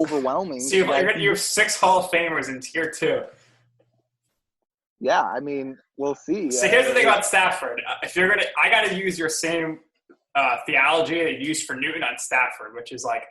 overwhelming. So you have 6 Hall of Famers in tier 2. Yeah, I mean, we'll see. So here's the thing about Stafford. I got to use your same theology that you used for Newton on Stafford, which is like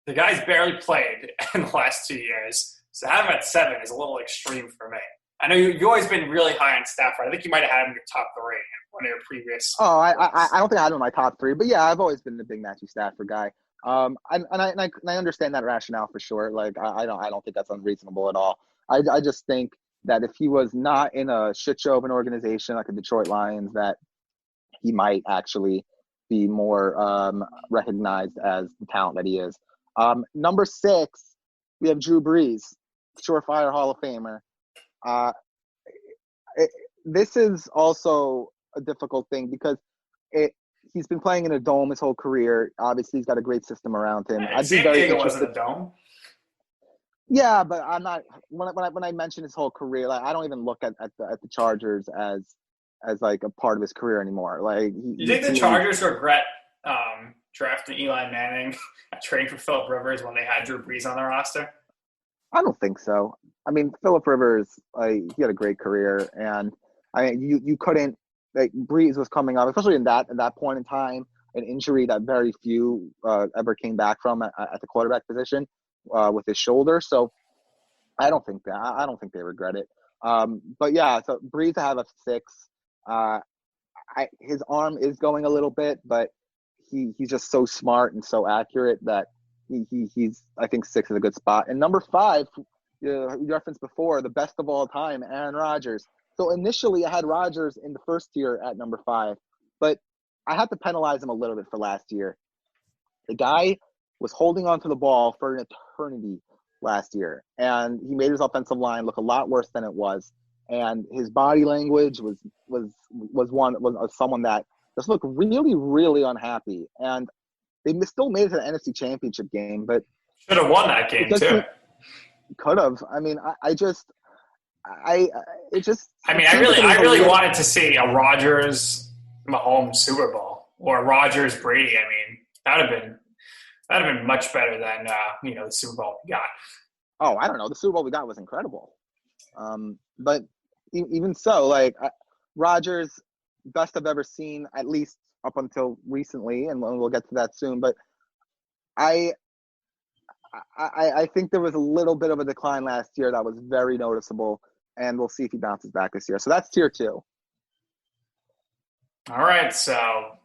the guy's barely played in the last 2 years. So having him at 7 is a little extreme for me. I know you've always been really high on Stafford. I think you might have had him in your top 3 in one of your previous. Oh, I don't think I had him in my top 3, but yeah, I've always been a big Matthew Stafford guy. And I understand that rationale for sure. Like I don't think that's unreasonable at all. I just think that if he was not in a shit show of an organization like the Detroit Lions, that he might actually be more recognized as the talent that he is. Number 6, we have Drew Brees, surefire Hall of Famer. This is also a difficult thing because he's been playing in a dome his whole career. Obviously, he's got a great system around him. I'd be very interested. Wasn't a dome. Yeah, but I'm not. When I mention his whole career, like I don't even look at the Chargers as like a part of his career anymore. Like, you think the Chargers regret drafting Eli Manning, trading for Phillip Rivers when they had Drew Brees on their roster? I don't think so. I mean, Phillip Rivers, he had a great career, and I mean, you couldn't. Like, Brees was coming up, especially in that point in time, an injury that very few ever came back from at the quarterback position with his shoulder. So I don't think they regret it. But yeah, so Brees to have a 6. His arm is going a little bit, but he's just so smart and so accurate that he's I think 6 is a good spot. And number 5, you referenced before, the best of all time, Aaron Rodgers. So initially I had Rodgers in the first tier at number 5, but I had to penalize him a little bit for last year. The guy was holding on to the ball for an eternity last year, and he made his offensive line look a lot worse than it was. And his body language was someone that just looked really, really unhappy. And they still made it to the NFC Championship game, but should have won that game too. Could have. I mean, I really wanted to see a Rodgers Mahomes Super Bowl or a Rodgers Brady. I mean, that'd have been much better than the Super Bowl we got. Oh, I don't know. The Super Bowl we got was incredible. But even so, like Rodgers, best I've ever seen, at least up until recently, and we'll get to that soon. But I think there was a little bit of a decline last year that was very noticeable, and we'll see if he bounces back this year. So that's tier 2. All right, so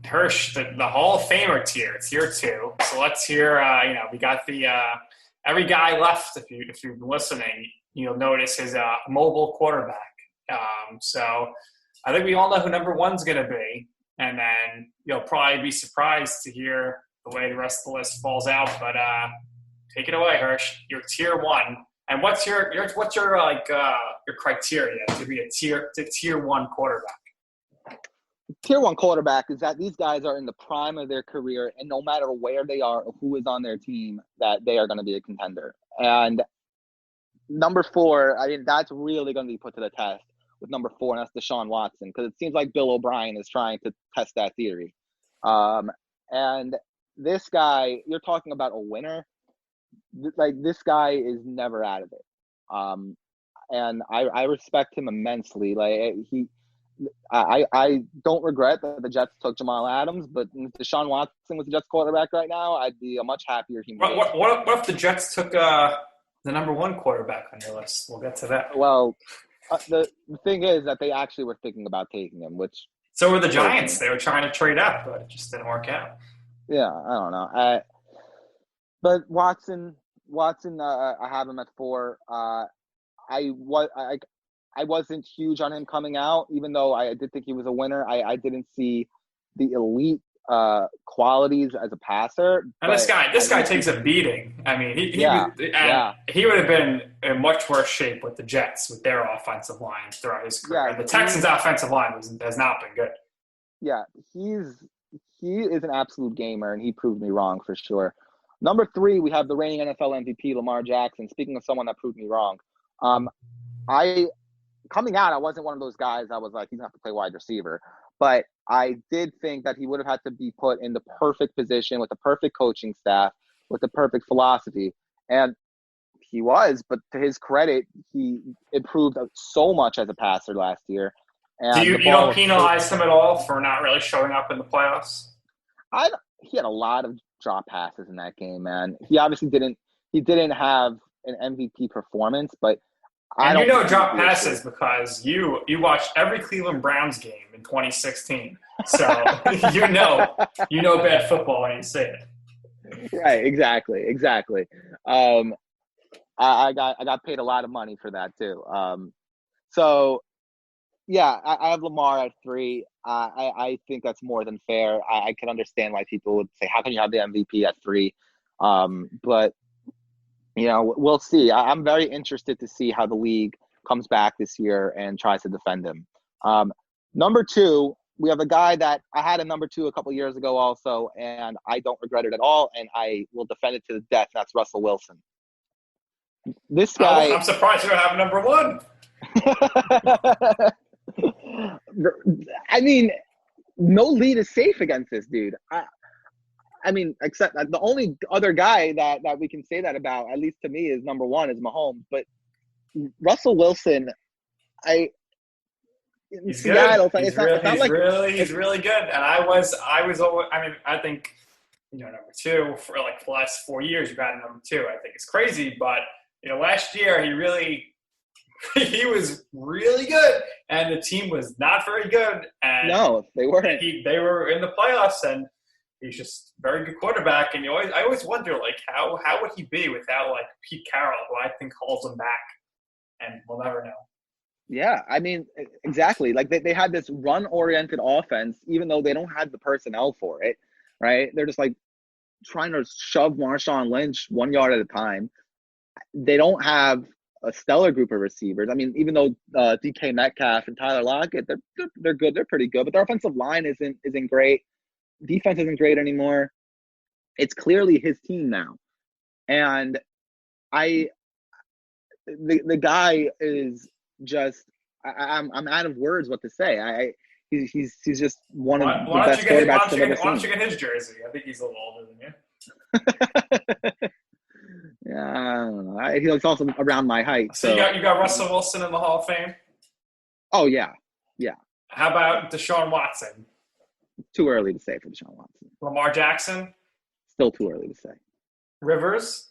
Hirsch, the Hall of Famer tier 2. So let's hear. We got the every guy left. If you've been listening, you'll notice his mobile quarterback. So I think we all know who number 1's going to be, and then you'll probably be surprised to hear the way the rest of the list falls out. But take it away, Hirsch. You're tier 1, and what's your criteria to be a tier 1 quarterback? Tier 1 quarterback is that these guys are in the prime of their career, and no matter where they are or who is on their team, that they are going to be a contender. And number 4, I mean, that's really going to be put to the test with number 4, and that's Deshaun Watson, because it seems like Bill O'Brien is trying to test that theory. And this guy, you're talking about a winner. Like, this guy is never out of it. And I respect him immensely. Like, I don't regret that the Jets took Jamal Adams, but if Deshaun Watson was the Jets quarterback right now, I'd be a much happier human being. What if the Jets took the number 1 quarterback on your list? We'll get to that. Well, the thing is that they actually were thinking about taking him, which so were the Giants. They were trying to trade up, but it just didn't work out. Yeah, I don't know. But Watson, I have him at 4. I wasn't huge on him coming out, even though I did think he was a winner. I didn't see the elite qualities as a passer. And this guy takes a beating. I mean, he would have been in much worse shape with the Jets with their offensive line throughout his career. Yeah, the Texans' offensive line has not been good. Yeah, he is an absolute gamer, and he proved me wrong for sure. Number 3, we have the reigning NFL MVP, Lamar Jackson. Speaking of someone that proved me wrong, coming out, I wasn't one of those guys that was like, he's going to have to play wide receiver. But I did think that he would have had to be put in the perfect position with the perfect coaching staff with the perfect philosophy. And he was, but to his credit, he improved so much as a passer last year. Do And you the you ball don't was so, penalize him at all for not really showing up in the playoffs? he had a lot of drop passes in that game, man. He obviously didn't have an MVP performance, but I And you don't know think he was drop the issue. passes because you watched every Cleveland Browns game in 2016. So you know bad football when you see it. Right, exactly. Um, I got paid a lot of money for that too. So yeah, I have Lamar at 3. I think that's more than fair. I can understand why people would say, "How can you have the MVP at 3?" But we'll see. I'm very interested to see how the league comes back this year and tries to defend him. Number 2, we have a guy that I had a number 2 a couple years ago also, and I don't regret it at all, and I will defend it to the death. That's Russell Wilson. This guy. I'm surprised you don't have number 1. I mean, no lead is safe against this dude. I mean, except the only other guy that we can say that about, at least to me, is number 1 is Mahomes. But Russell Wilson, in He's Seattle, good. it's not like He's really good. And I was always. I mean, I think number 2 for like the last 4 years. You've had number 2. I think it's crazy, but last year he was really good, and the team was not very good. And no, they weren't. They were in the playoffs, and he's just a very good quarterback. And I always wonder, like, how would he be without like Pete Carroll, who I think holds him back, and we'll never know. Yeah, I mean, exactly. Like they had this run-oriented offense, even though they don't have the personnel for it, right? They're just like trying to shove Marshawn Lynch 1 yard at a time. They don't have a stellar group of receivers. I mean, even though DK Metcalf and Tyler Lockett, they're good. They're pretty good, but their offensive line isn't great. Defense isn't great anymore. It's clearly his team now, and the guy is just I'm out of words what to say. He's just one of the best quarterbacks I've ever seen. Why don't you get his jersey? I think he's a little older than you. Yeah, I don't know. He's also around my height. So you got Russell Wilson in the Hall of Fame? Oh yeah. How about Deshaun Watson? Too early to say for Deshaun Watson. Lamar Jackson? Still too early to say. Rivers,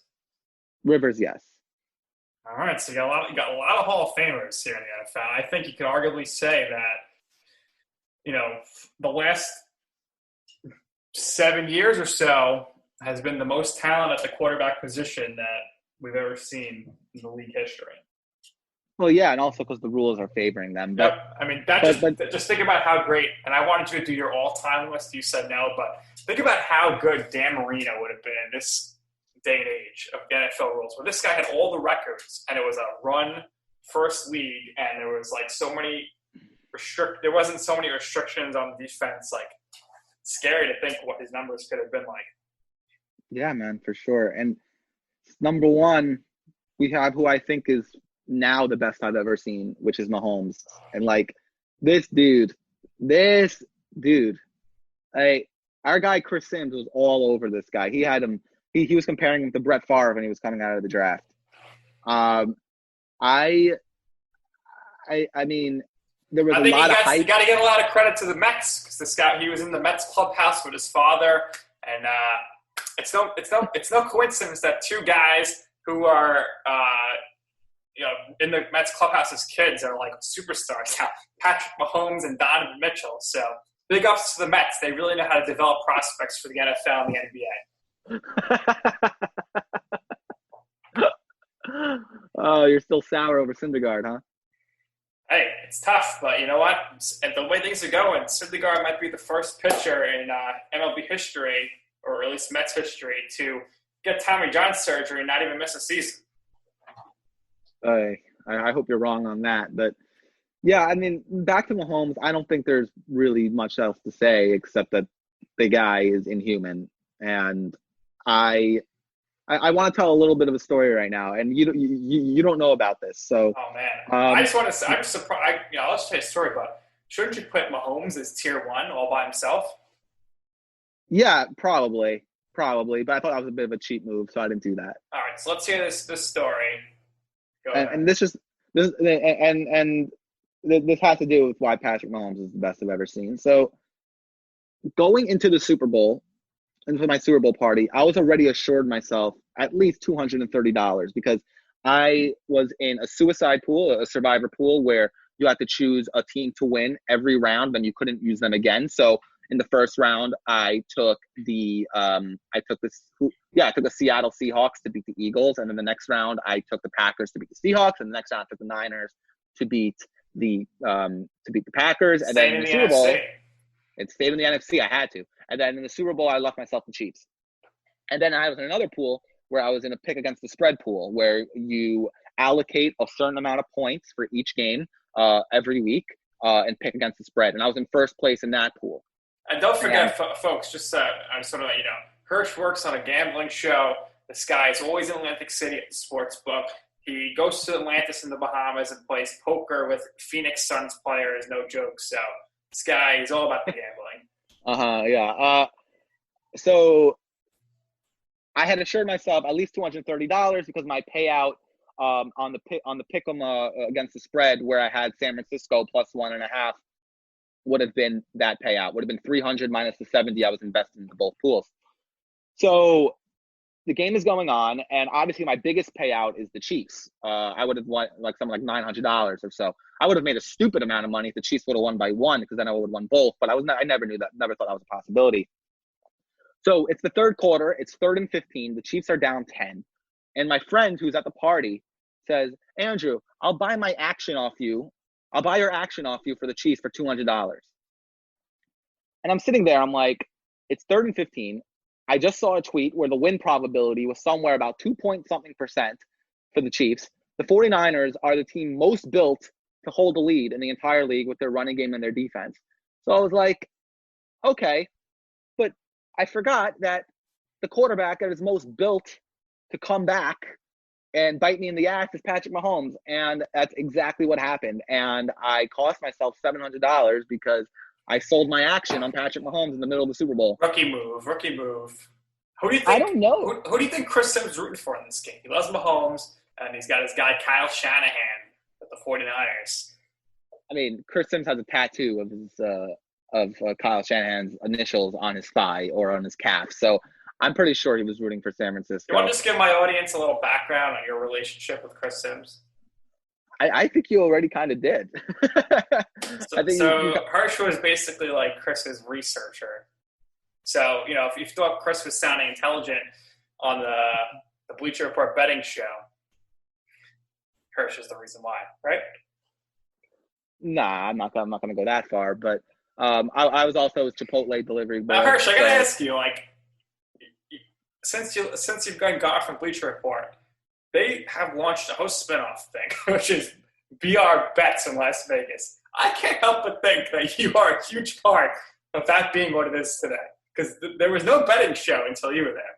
yes. All right, so you got a lot of Hall of Famers here in the NFL. I think you could arguably say that, the last 7 years or so has been the most talent at the quarterback position that we've ever seen in the league history. Well, yeah, and also because the rules are favoring them. But, yep. I mean, just think about how great, and I wanted you to do your all-time list. You said no, but think about how good Dan Marino would have been in this day and age of NFL rules, where this guy had all the records, and it was a run-first league, and there was like there wasn't so many restrictions on defense. Like, it's scary to think what his numbers could have been like. Yeah, man, for sure. And number 1, we have who I think is now the best I've ever seen, which is Mahomes. And like this dude, our guy Chris Sims was all over this guy. He had him. He was comparing him to Brett Favre when he was coming out of the draft. I mean, there was a lot of hype. You got to get a lot of credit to the Mets, because this guy, he was in the Mets clubhouse with his father, and it's no coincidence that 2 guys who are in the Mets clubhouse as kids are like superstars now, Patrick Mahomes and Donovan Mitchell. So big ups to the Mets. They really know how to develop prospects for the NFL and the NBA. Oh, you're still sour over Syndergaard, huh? Hey, it's tough, but you know what? And the way things are going, Syndergaard might be the first pitcher in MLB history, or at least Mets history, to get Tommy John surgery and not even miss a season. I hope you're wrong on that. But, yeah, I mean, back to Mahomes, I don't think there's really much else to say except that the guy is inhuman. And I want to tell a little bit of a story right now, and you don't know about this. So, oh man, I just want to say, I'm surprised. I'll just tell you a story, but shouldn't you put Mahomes as tier 1 all by himself? Yeah, probably. Probably, but I thought that was a bit of a cheap move, so I didn't do that. All right, so let's hear this story. Go ahead. And this has to do with why Patrick Mahomes is the best I've ever seen. So going into the Super Bowl, into my Super Bowl party, I was already assured myself at least $230 because I was in a suicide pool, a survivor pool, where you had to choose a team to win every round, and you couldn't use them again. So in the first round, I took the Seattle Seahawks to beat the Eagles, and in the next round, I took the Packers to beat the Seahawks, and the next round, I took the Niners to beat the Packers, and then in the Super Bowl, it stayed in the NFC. I had to, and then in the Super Bowl, I left myself the Chiefs, and then I was in another pool where I was in a pick against the spread pool, where you allocate a certain amount of points for each game every week and pick against the spread, and I was in first place in that pool. And don't forget, folks, just I'm sort of let you know, Hirsch works on a gambling show. This guy is always in Atlantic City at the sports book. He goes to Atlantis in the Bahamas and plays poker with Phoenix Suns players, no joke. So this guy is all about the gambling. Yeah. So I had assured myself at least $230 because my payout on the pick'em against the spread, where I had San Francisco plus 1.5, would have been that payout. Would have been 300 minus the 70 I was invested into both pools. So the game is going on, and obviously my biggest payout is the Chiefs. I would have won something like $900 or so. I would have made a stupid amount of money if the Chiefs would have won by one, because then I would have won both. But I never knew that. Never thought that was a possibility. So it's the third quarter. It's 3rd and 15. The Chiefs are down 10, and my friend who's at the party says, "Andrew, I'll buy my action off you. I'll buy your action off you for the Chiefs for $200. And I'm sitting there. I'm like, it's 3rd and 15. I just saw a tweet where the win probability was somewhere about 2-point-something% for the Chiefs. The 49ers are the team most built to hold the lead in the entire league with their running game and their defense. So I was like, okay. But I forgot that the quarterback that is most built to come back and bite me in the ass is Patrick Mahomes. And that's exactly what happened. And I cost myself $700 because I sold my action on Patrick Mahomes in the middle of the Super Bowl. Rookie move. Who do you think? I don't know. Who do you think Chris Sims is rooting for in this game? He loves Mahomes, and he's got his guy Kyle Shanahan with the 49ers. I mean, Chris Sims has a tattoo of Kyle Shanahan's initials on his thigh or on his calf. So I'm pretty sure he was rooting for San Francisco. You want to just give my audience a little background on your relationship with Chris Sims? I think you already kind of did. So Hirsch was basically like Chris's researcher. So, if you thought Chris was sounding intelligent on the Bleacher Report betting show, Hirsch is the reason why, right? Nah, I'm not gonna go that far. But I was also a Chipotle delivery boy. Now, Hirsch, I gotta ask you, since you've gone from Bleacher Report, they have launched a whole spinoff thing, which is BR Bets in Las Vegas. I can't help but think that you are a huge part of that being what it is today, because there was no betting show until you were there.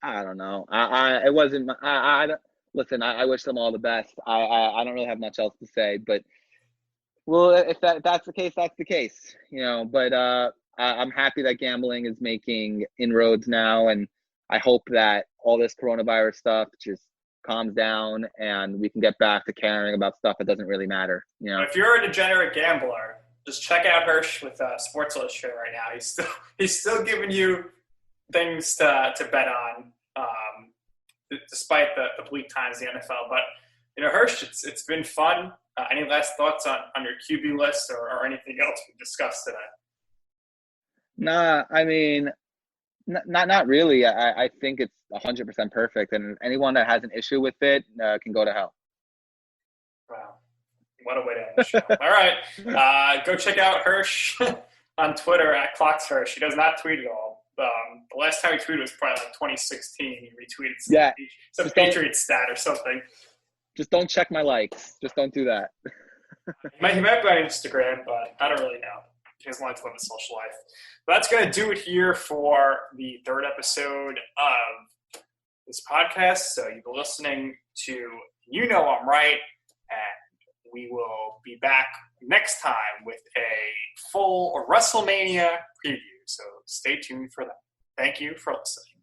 I don't know. It wasn't. Listen. I wish them all the best. I don't really have much else to say, but well, if that's the case, that's the case. But I'm happy that gambling is making inroads now, and I hope that all this coronavirus stuff just calms down and we can get back to caring about stuff that doesn't really matter. If you're a degenerate gambler, just check out Hirsch with Sports Illustrated right now. He's still giving you things to bet on, despite the bleak times in the NFL. But Hirsch, it's been fun. Any last thoughts on your QB list or anything else we discussed today? Nah, I mean, not really. I think it's 100% perfect, and anyone that has an issue with it can go to hell. Wow. What a way to end the show. All right. Go check out Hirsch on Twitter at ClocksHirsch. He does not tweet at all. The last time he tweeted was probably 2016. He retweeted some Patriots stat or something. Just don't check my likes. Just don't do that. He might be on Instagram, but I don't really know. He doesn't like to live a social life. But that's going to do it here for the 3rd episode of this podcast. So you've been listening to I'm Right, and we will be back next time with a full WrestleMania preview. So stay tuned for that. Thank you for listening.